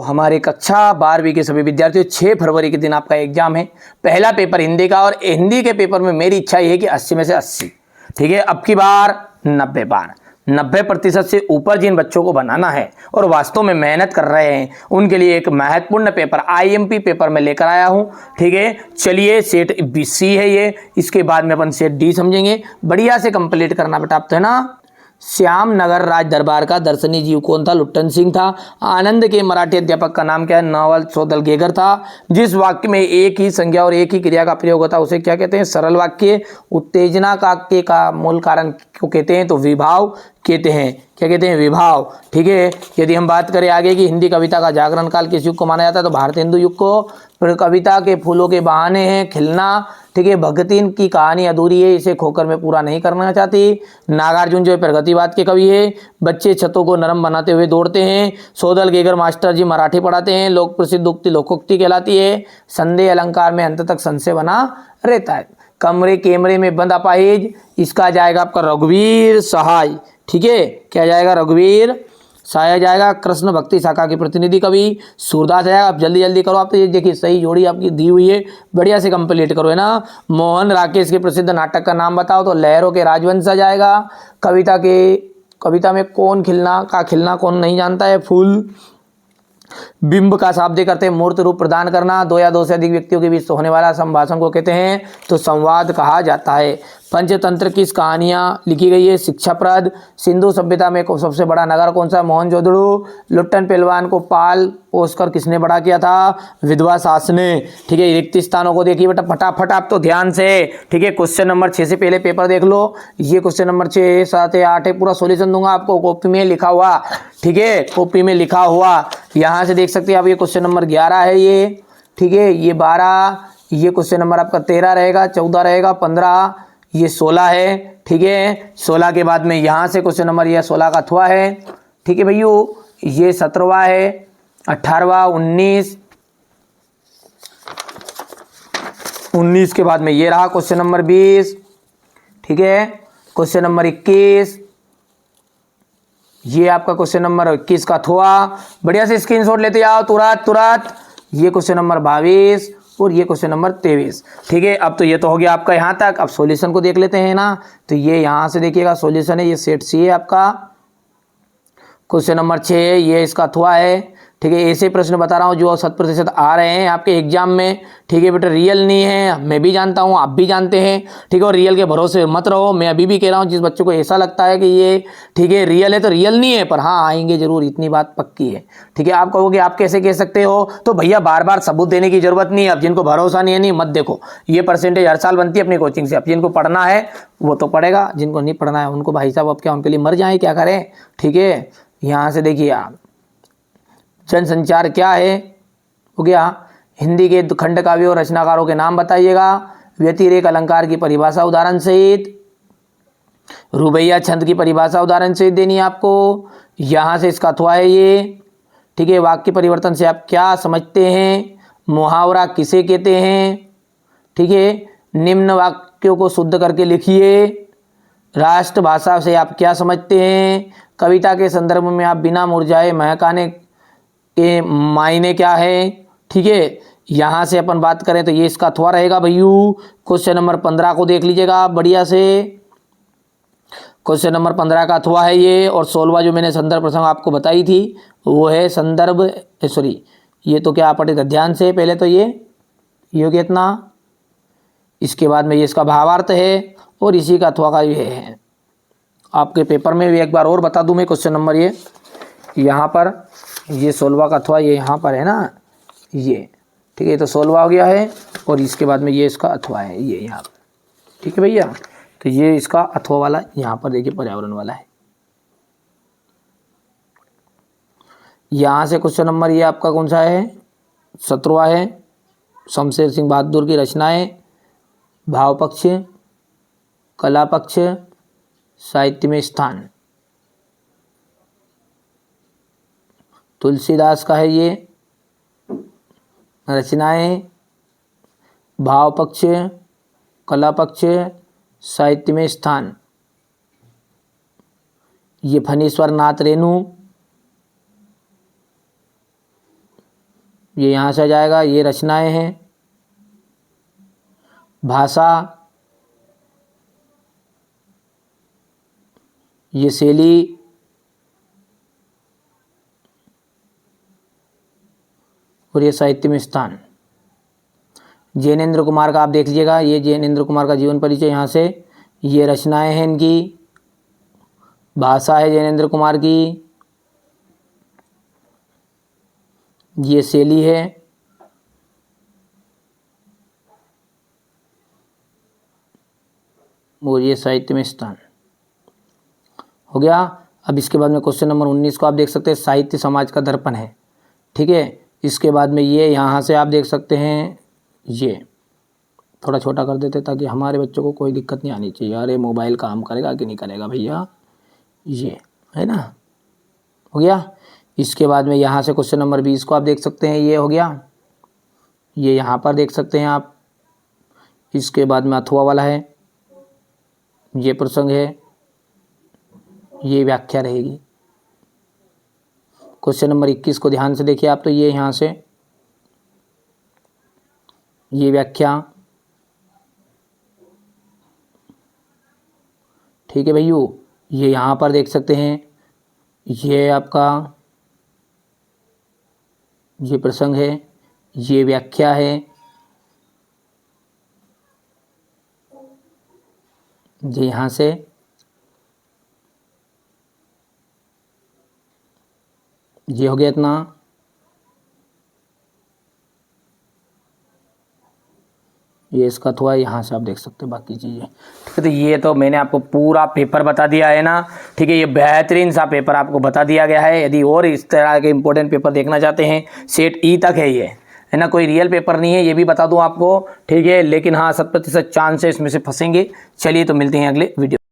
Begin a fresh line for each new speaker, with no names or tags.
हमारे कक्षा 12वीं के सभी विद्यार्थियों 6 फरवरी के दिन आपका एग्जाम है। पहला पेपर हिंदी का, और हिंदी के पेपर में मेरी इच्छा ये है कि 80 में से 80, ठीक है। अब की बार 90 बार 90% से ऊपर जिन बच्चों को बनाना है और वास्तव में मेहनत कर रहे हैं उनके लिए एक महत्वपूर्ण पेपर आईएमपी पेपर में लेकर आया हूं, ठीक है। चलिए सेट सी है ये, इसके बाद में अपन सेट डी समझेंगे। बढ़िया से कंप्लीट करना बेटा, आप तो है ना। श्याम नगर राज दरबार का दर्शनी जीव कौन था? लुट्टन सिंह था। आनंद के मराठी अध्यापक का नाम क्या है? नवल सौदलगेकर था। जिस वाक्य में एक ही संज्ञा और एक ही क्रिया का प्रयोग होता है उसे क्या कहते हैं? सरल वाक्य। उत्तेजना का मूल कारण को कहते हैं तो विभाव कहते हैं। क्या कहते हैं? विभाव, ठीक है। यदि हम बात करें आगे की हिंदी कविता का जागरण काल किस युग को माना जाता है तो भारत हिंदू युग को। फिर कविता के फूलों के बहाने हैं खिलना, ठीक है। भगतिन की कहानी अधूरी है, इसे खोकर मैं पूरा नहीं करना चाहती। नागार्जुन जो है प्रगतिवाद के कवि है। बच्चे छतों को नरम बनाते हुए दौड़ते हैं। सौदलगेकर मास्टर जी मराठी पढ़ाते हैं। लोक प्रसिद्ध उक्ति लोकोक्ति कहलाती है। संदेह अलंकार में अंत तक संशय बना रहता है। कमरे कैमरे में बंद अपाहिज, इसका जाएगा आपका रघुवीर सहाय, ठीक है। क्या जाएगा? रघुवीर सहाय जाएगा। कृष्ण भक्ति शाखा के प्रतिनिधि कवि सूरदास जाएगा। आप जल्दी जल्दी करो, आप तो ये देखिए सही जोड़ी आपकी दी हुई है, बढ़िया से कंप्लीट करो, है ना। मोहन राकेश के प्रसिद्ध नाटक का नाम बताओ तो लहरों के राजवंश जाएगा। कविता में कौन खिलना कौन नहीं जानता है? फूल। बिंब का शाब्दिक अर्थ है मूर्त रूप प्रदान करना। दो या दो से अधिक व्यक्तियों के बीच होने वाला संभाषण को कहते हैं तो संवाद कहा जाता है। पंचतंत्र किस कहानियां लिखी गई है? शिक्षाप्रद। सिंधु सभ्यता में सबसे बड़ा नगर कौन सा? मोहनजोदड़ो। लुट्टन पहलवान को पाल पोसकर किसने बड़ा किया था? विधवा सास ने, ठीक है। रिक्त स्थानों को देखिए बेटा फटाफट, आप तो ध्यान से, ठीक है। क्वेश्चन नंबर 6 से पहले पेपर देख लो। ये क्वेश्चन नंबर 6, 7 है, 8 है, पूरा सॉल्यूशन दूंगा आपको कॉपी में लिखा हुआ, ठीक है। कॉपी में लिखा हुआ यहाँ से देख सकते हैं आप। ये क्वेश्चन नंबर 11 है ये, ठीक है। ये 12, ये क्वेश्चन नंबर आपका 13 रहेगा, 14 रहेगा, 15, ये 16 है, ठीक है। 16 के बाद में यहाँ से क्वेश्चन नंबर ये 16 का अथवा है, ठीक है भैया। ये 17वां है, 18वां, 19 के बाद में ये रहा क्वेश्चन नंबर 20, ठीक है। क्वेश्चन नंबर 21, ये आपका क्वेश्चन नंबर 21 का अथवा। बढ़िया से स्क्रीनशॉट लेते आओ तुरंत। ये क्वेश्चन नंबर 22 और ये क्वेश्चन नंबर 23, ठीक है। अब तो ये तो हो गया आपका यहाँ तक। अब सॉल्यूशन को देख लेते हैं ना। तो ये यहाँ से देखिएगा सॉल्यूशन है, ये सेट सी है आपका। क्वेश्चन नंबर 6 ये इसका अथवा है, ठीक है। ऐसे प्रश्न बता रहा हूँ जो 100% आ रहे हैं आपके एग्जाम में, ठीक है बेटा। रियल नहीं है, मैं भी जानता हूँ, आप भी जानते हैं, ठीक है। और रियल के भरोसे मत रहो, मैं अभी भी कह रहा हूँ। जिस बच्चों को ऐसा लगता है कि ये, ठीक है, रियल है तो रियल नहीं है, पर हाँ आएंगे जरूर, इतनी बात पक्की है, ठीक है। आप कहोगे आप कैसे कह सकते हो? तो भैया बार बार सबूत देने की जरूरत नहीं है। अब जिनको भरोसा नहीं है नहीं मत देखो, ये परसेंटेज हर साल बनती है अपनी कोचिंग से। अब जिनको पढ़ना है वो तो पढ़ेगा, जिनको नहीं पढ़ना है उनको भाई साहब अब क्या, उनके लिए मर जाए, क्या करें, ठीक है। यहाँ से देखिए आप, जनसंचार क्या है? हो गया। हिंदी के खंड काव्य और रचनाकारों के नाम बताइएगा। व्यतिरेक अलंकार की परिभाषा उदाहरण सहित। रुबैया छंद की परिभाषा उदाहरण सहित देनी है आपको। यहाँ से इसका अथवा है ये, ठीक है। वाक्य परिवर्तन से आप क्या समझते हैं? मुहावरा किसे कहते हैं? ठीक है। निम्न वाक्यों को शुद्ध करके लिखिए। राष्ट्रभाषा से आप क्या समझते हैं? कविता के संदर्भ में आप बिना मुरझाए महकाने के मायने क्या है? ठीक है। यहाँ से अपन बात करें तो ये इसका अथवा रहेगा भैयू। क्वेश्चन नंबर 15 को देख लीजिएगा आप बढ़िया से। क्वेश्चन नंबर 15 का अथवा है ये। और 16वां जो मैंने संदर्भ प्रसंग आपको बताई थी वो है संदर्भ, सॉरी ये तो क्या पढ़े ध्यान से पहले तो ये हो गया इतना, इसके बाद में ये इसका भावार्थ है और इसी का अथवा का ये है। आपके पेपर में भी एक बार और बता दूं मैं, क्वेश्चन नंबर ये यहाँ पर, ये 16वां का अथवा ये यहाँ पर है ना, ये ठीक है। तो 16वां हो गया है और इसके बाद में ये इसका अथवा है ये यहाँ पर, ठीक है भैया। तो ये इसका अथवा वाला यहाँ पर देखिए पर्यावरण वाला है। यहाँ से क्वेश्चन नंबर ये आपका कौन सा है? 17वां है। शमशेर सिंह बहादुर की रचनाएं, भाव पक्ष, कला पक्ष, साहित्य में स्थान। तुलसीदास का है ये रचनाएं, भाव पक्ष, कला पक्ष, साहित्य में स्थान। ये फणीश्वर नाथ रेणु, ये यहाँ से आ जाएगा। ये रचनाएं हैं, भाषा, ये शैली, और ये साहित्य में स्थान। जैनेंद्र कुमार का आप देख लीजिएगा, ये जैनेंद्र कुमार का जीवन परिचय यहाँ से। ये रचनाएं हैं इनकी, भाषा है जैनेंद्र कुमार की, ये शैली है, और ये साहित्य में स्थान। हो गया। अब इसके बाद में क्वेश्चन नंबर 19 को आप देख सकते हैं, साहित्य समाज का दर्पण है। ठीक है। इसके बाद में ये यहाँ से आप देख सकते हैं, ये थोड़ा छोटा कर देते ताकि हमारे बच्चों को कोई दिक्कत नहीं आनी चाहिए। अरे मोबाइल काम करेगा कि नहीं करेगा भैया, ये है ना। हो गया। इसके बाद में यहाँ से क्वेश्चन नंबर 20 को आप देख सकते हैं, ये हो गया, ये यहाँ पर देख सकते हैं आप। इसके बाद में अथवा वाला है, ये प्रसंग है, ये व्याख्या रहेगी। क्वेश्चन नंबर 21 को ध्यान से देखिए आप, तो ये यहाँ से ये व्याख्या। ठीक है भैया। ये यहाँ पर देख सकते हैं, ये आपका ये प्रसंग है, ये व्याख्या है, ये यहाँ से ये हो गया इतना। ये इसका थोड़ा यहाँ से आप देख सकते हैं बाकी चीज़ें। ठीक है। तो ये तो मैंने आपको पूरा पेपर बता दिया है ना। ठीक है। ये बेहतरीन सा पेपर आपको बता दिया गया है। यदि और इस तरह के इंपॉर्टेंट पेपर देखना चाहते हैं, सेट ई तक है ये, है ना, कोई रियल पेपर नहीं है, ये भी बता दूं आपको। ठीक है। लेकिन हाँ 70% चांस है इसमें से फंसेंगे। चलिए तो मिलते हैं अगले वीडियो।